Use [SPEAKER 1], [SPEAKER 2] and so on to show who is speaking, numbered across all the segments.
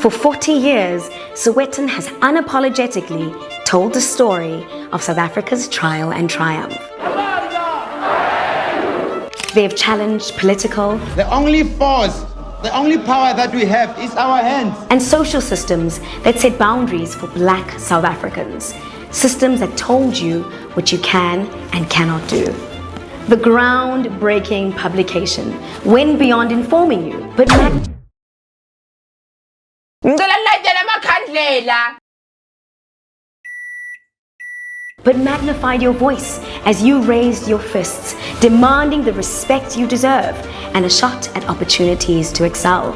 [SPEAKER 1] For 40 years, Sowetan has unapologetically told the story of South Africa's trial and triumph. They have challenged political,
[SPEAKER 2] the only force, the only power that we have is our hands,
[SPEAKER 1] and social systems that set boundaries for Black South Africans. Systems that told you what you can and cannot do. The groundbreaking publication went beyond informing you, but magnified your voice as you raised your fists, demanding the respect you deserve and a shot at opportunities to excel.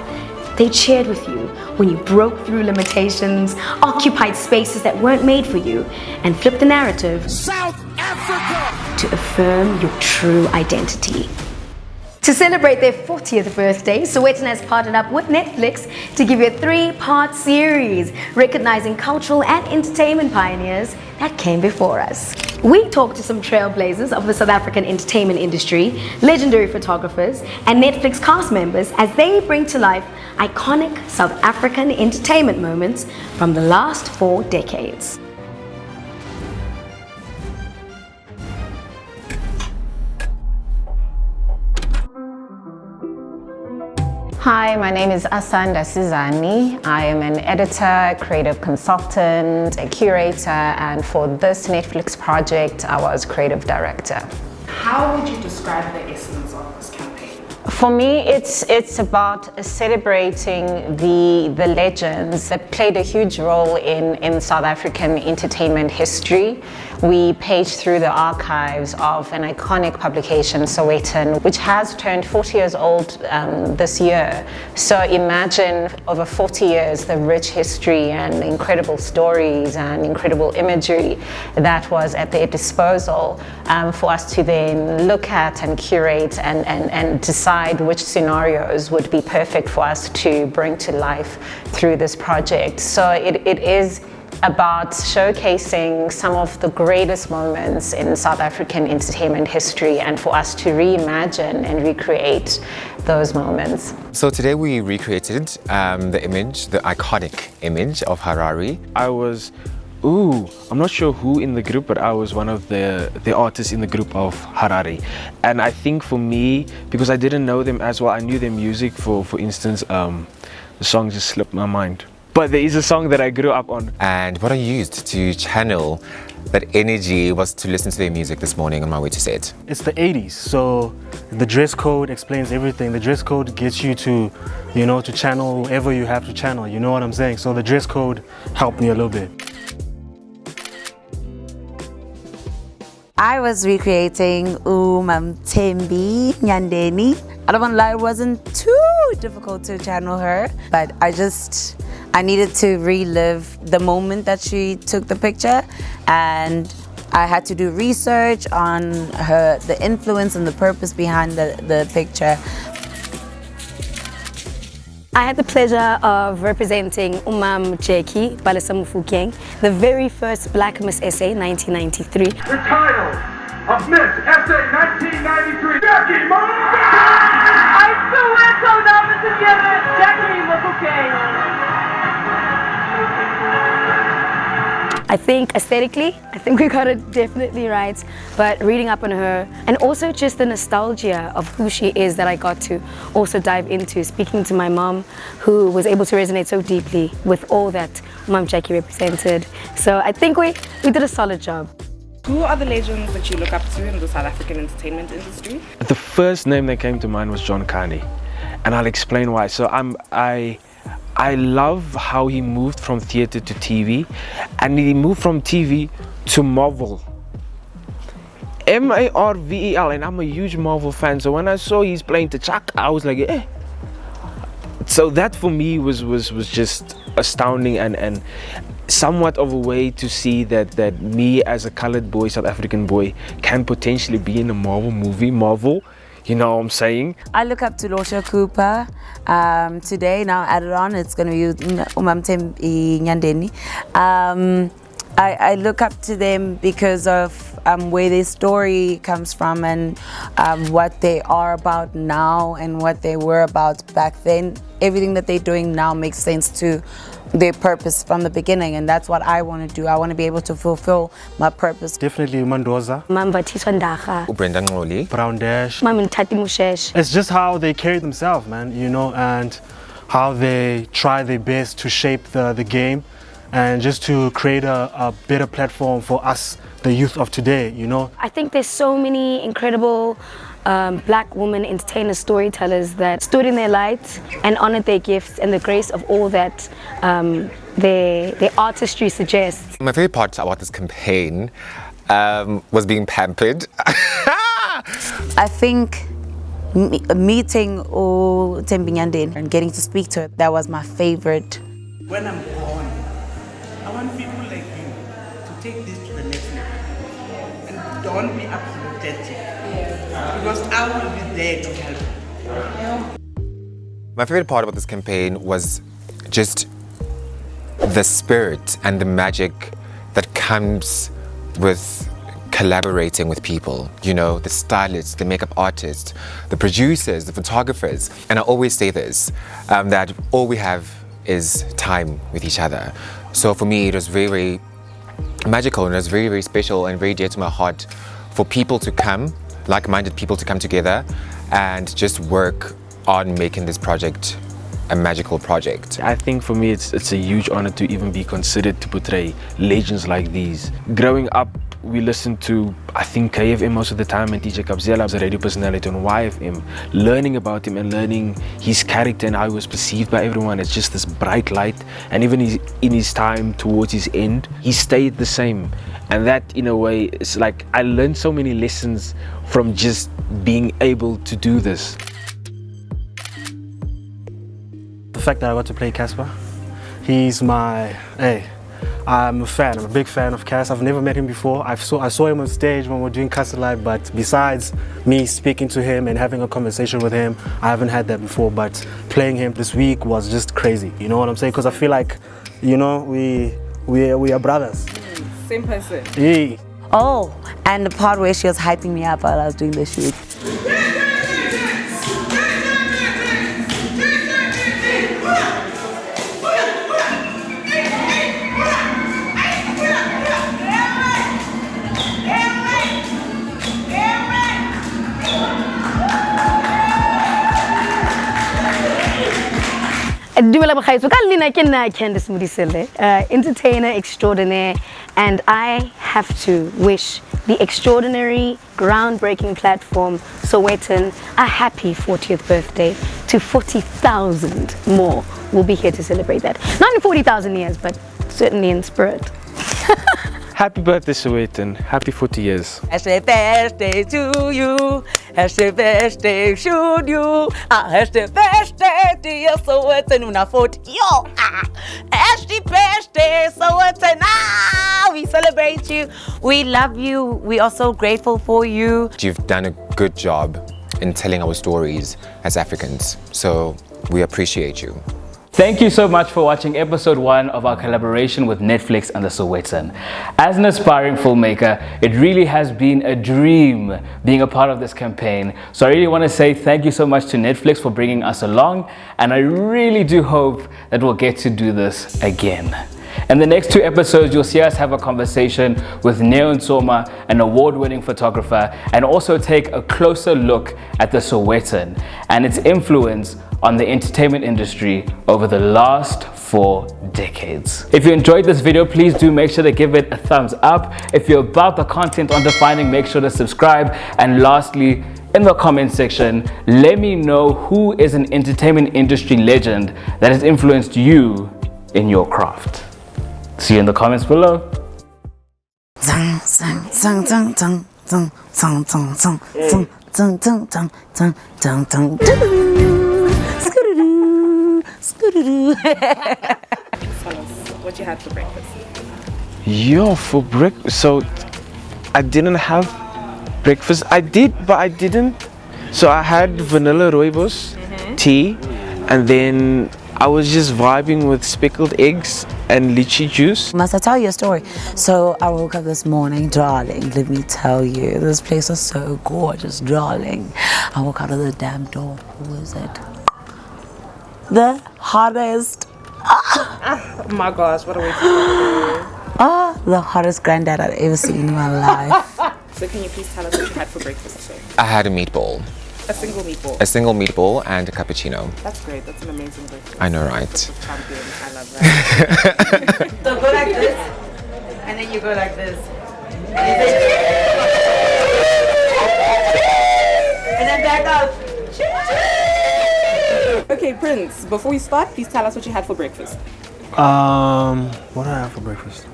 [SPEAKER 1] They cheered with you when you broke through limitations, occupied spaces that weren't made for you, and flipped the narrative
[SPEAKER 3] South Africa
[SPEAKER 1] to affirm your true identity. To celebrate their 40th birthday, Sowetan has partnered up with Netflix to give you a 3-part series recognizing cultural and entertainment pioneers that came before us. We talked to some trailblazers of the South African entertainment industry, legendary photographers, and Netflix cast members as they bring to life iconic South African entertainment moments from the last 4 decades.
[SPEAKER 4] Hi, my name is Asanda Sizani. I am an editor, creative consultant, a curator, and for this Netflix project, I was creative director.
[SPEAKER 5] How would you describe the essence of this campaign?
[SPEAKER 4] For me, it's about celebrating the legends that played a huge role in South African entertainment history. We page through the archives of an iconic publication, Sowetan, which has turned 40 years old this year. So imagine over 40 years, the rich history and incredible stories and incredible imagery that was at their disposal for us to then look at and curate and decide which scenarios would be perfect for us to bring to life through this project. So it is about showcasing some of the greatest moments in South African entertainment history and for us to reimagine and recreate those moments.
[SPEAKER 6] So today we recreated the image, the iconic image of Harare.
[SPEAKER 7] I'm not sure who in the group, but I was one of the artists in the group of Harare. And I think for me, because I didn't know them as well, I knew their music, for instance, the song just slipped my mind. But there is a song that I grew up on.
[SPEAKER 6] And what I used to channel that energy was to listen to their music this morning on my way to set.
[SPEAKER 8] It's the 80s, so the dress code explains everything. The dress code gets you to, to channel whoever you have to channel, you know what I'm saying? So the dress code helped me a little bit.
[SPEAKER 9] I was recreating Thembe Nyandeni. I don't want to lie, it wasn't too difficult to channel her, but I needed to relive the moment that she took the picture, and I had to do research on her, the influence and the purpose behind the picture.
[SPEAKER 1] I had the pleasure of representing Miche, the very first Black Miss SA 1993.
[SPEAKER 3] The title of Miss SA 1993, Dagmar!
[SPEAKER 5] I Sowetan dames en heren, Dagmar.
[SPEAKER 1] I think aesthetically, we got it definitely right, but reading up on her and also just the nostalgia of who she is that I got to also dive into, speaking to my mom, who was able to resonate so deeply with all that Miche represented. So I think we did a solid job.
[SPEAKER 5] Who are the legends that you look up to in the South African entertainment industry?
[SPEAKER 7] The first name that came to mind was John Kani, and I'll explain why. So I love how he moved from theatre to TV, and he moved from TV to Marvel. Marvel, and I'm a huge Marvel fan, so when I saw he's playing T'Chaka, I was like, eh. So that for me was just astounding and somewhat of a way to see that me as a coloured boy, South African boy, can potentially be in a Marvel movie, you know what I'm saying?
[SPEAKER 9] I look up to Losha Cooper. Today, now added on, it's going to be Thembe Nyandeni. I look up to them because of where their story comes from and what they are about now and what they were about back then. everything that they're doing now makes sense to their purpose from the beginning, and that's what I want to do. I want to be able to fulfill my purpose.
[SPEAKER 8] Definitely Mandoza,
[SPEAKER 6] Brenda Ngoli.
[SPEAKER 8] Brown Dash.
[SPEAKER 1] Mushesh.
[SPEAKER 8] It's just how they carry themselves, man, you know, and how they try their best to shape the game and just to create a better platform for us, the youth of today, you know.
[SPEAKER 1] I think there's so many incredible black women entertainers, storytellers that stood in their light and honored their gifts and the grace of all that their artistry suggests.
[SPEAKER 6] My favorite part about this campaign was being pampered.
[SPEAKER 9] I think meeting Thembe and getting to speak to her, that was my favorite.
[SPEAKER 10] When I'm gone, I want people like you to take this to the next level. And don't be apologetic. Because I will be there to help you.
[SPEAKER 6] My favorite part about this campaign was just the spirit and the magic that comes with collaborating with people, you know, the stylists, the makeup artists, the producers, the photographers. And I always say this, that all we have is time with each other. So for me, it was very, very magical, and it was very, very special and very dear to my heart for people to come, like-minded people to come together and just work on making this project a magical project.
[SPEAKER 7] I think for me it's a huge honor to even be considered to portray legends like these. Growing up, we listened to, I think, KFM most of the time, and DJ Kabzela was a radio personality on YFM. Learning about him and learning his character and how he was perceived by everyone as just this bright light, and even in his time towards his end, he stayed the same. And that, in a way, it's like I learned so many lessons from just being able to do this.
[SPEAKER 8] The fact that I got to play Casper, he's my, I'm a fan, I'm a big fan of Cass. I've never met him before. I saw him on stage when we were doing Castle Live, but besides me speaking to him and having a conversation with him, I haven't had that before, but playing him this week was just crazy, you know what I'm saying? Because I feel like, you know, we are brothers.
[SPEAKER 5] Same person.
[SPEAKER 8] Yeah.
[SPEAKER 9] Oh, and the part where she was hyping me up while I was doing the shoot.
[SPEAKER 1] Candice Modiselle, entertainer extraordinaire, and I have to wish the extraordinary, groundbreaking platform Sowetan a happy 40th birthday to 40,000 more. We'll be here to celebrate that. Not in 40,000 years, but certainly in spirit.
[SPEAKER 7] Happy birthday, Sowetan. Happy 40 years.
[SPEAKER 9] Happy birthday to you. Happy birthday to you. Happy birthday dear Sowetan. Una 40. Yo. Happy birthday Sowetan. We celebrate you. We love you. We are so grateful for you.
[SPEAKER 6] You've done a good job in telling our stories as Africans, so we appreciate you.
[SPEAKER 11] Thank you so much for watching episode 1 of our collaboration with Netflix and the Sowetan. As an aspiring filmmaker, it really has been a dream being a part of this campaign. So I really want to say thank you so much to Netflix for bringing us along, and I really do hope that we'll get to do this again. In the next 2 episodes, you'll see us have a conversation with Neo Nsoma, an award-winning photographer, and also take a closer look at the Sowetan and its influence on the entertainment industry over the last 4 decades. If you enjoyed this video, please do make sure to give it a thumbs up. If you're about the content on Defining, make sure to subscribe. And lastly, in the comment section, let me know who is an entertainment industry legend that has influenced you in your craft. See you in the comments below.
[SPEAKER 5] Tell us what you had for breakfast.
[SPEAKER 7] Yo, for breakfast, so I didn't have breakfast. I did, but I didn't. So I had vanilla rooibos, tea, and then I was just vibing with speckled eggs and lychee juice.
[SPEAKER 9] Must I tell you a story? So I woke up this morning, darling, let me tell you, this place was so gorgeous, darling. I woke out of the damn door. Who is it? the hottest.
[SPEAKER 5] Oh my gosh, what a way to start.
[SPEAKER 9] The hottest granddad I've ever seen in my life.
[SPEAKER 5] So can you please tell us what you had for breakfast today?
[SPEAKER 6] I had a meatball.
[SPEAKER 5] A single meatball.
[SPEAKER 6] A single meatball and a cappuccino.
[SPEAKER 5] That's great. That's an amazing breakfast.
[SPEAKER 6] I know, right?
[SPEAKER 5] Champion. I love that.
[SPEAKER 9] So go like this, and then you go like this. And then back up.
[SPEAKER 5] Okay, Prince, before we start, please tell us what you had for breakfast.
[SPEAKER 8] What did I have for breakfast?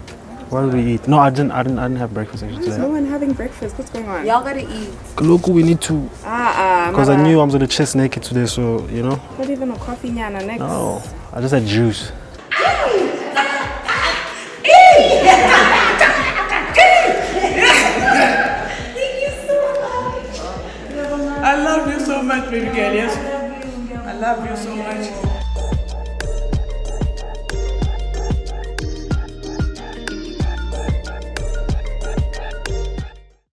[SPEAKER 8] What did we eat? No, I didn't have breakfast actually
[SPEAKER 5] Why is
[SPEAKER 8] today.
[SPEAKER 5] no one having breakfast? What's going on?
[SPEAKER 9] Y'all gotta eat.
[SPEAKER 8] Look, we need to. Because I knew I was gonna chest naked today, so you know.
[SPEAKER 5] Not even a coffee, Nyana, next.
[SPEAKER 8] No, I just had juice.
[SPEAKER 10] I love you so much, baby girl. Yes, I love you so much.